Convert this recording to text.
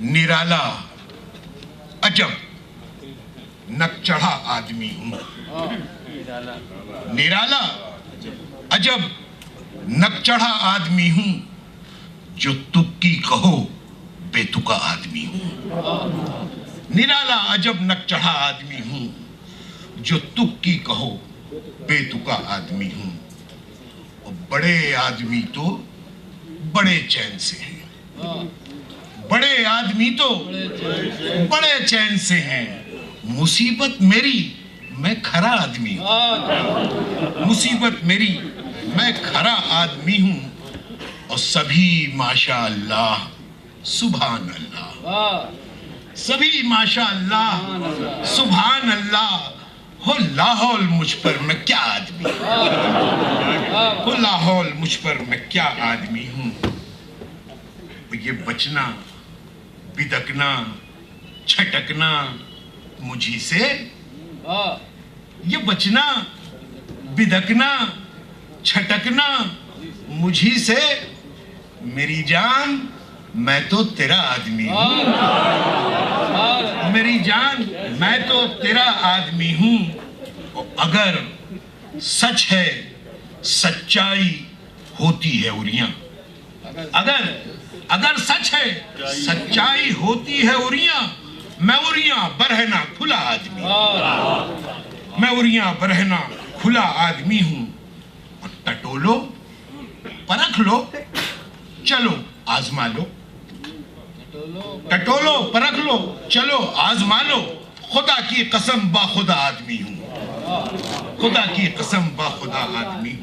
نرالا عجب نک چڑھا آدمی ہوں. نرالا عجب نک چڑھا آدمی ہوں، جو تکی کہو بے تکا آدمی ہوں. نرالا عجب نک چڑھا آدمی ہوں، جو تکی کہو بے تکا آدمی ہوں. اور بڑے آدمی تو بڑے چین سے ہیں، بڑے آدمی تو بڑے چین سے ہیں. مصیبت میری میں کھرا آدمی ہوں، مصیبت میری میں کھرا آدمی ہوں. اور سبھی ماشاء اللہ سبحان اللہ، سبھی ماشاء اللہ سبحان اللہ. ہو لاحول مجھ پر میں کیا آدمی ہوں، ہو لاحول مجھ پر میں کیا آدمی ہوں. یہ بچنا بدکنا چھٹکنا مجھی سے، یہ بچنا بدکنا چھٹکنا مجھی سے. میری جان میں تو تیرا آدمی ہوں، میری جان میں تو تیرا آدمی ہوں. اگر سچ ہے سچائی ہوتی ہے اریاں، اگر سچ ہے سچائی ہوتی ہے اریاں. میں اریاں برہنہ کھلا آدمی ہوں، میں اریاں برہنہ کھلا آدمی ہوں. اور ٹٹولو پرکھ لو چلو آزما لو، ٹٹولو پرکھ لو چلو آزما لو. خدا کی قسم با خدا آدمی ہوں، خدا کی قسم با خدا آدمی ہوں.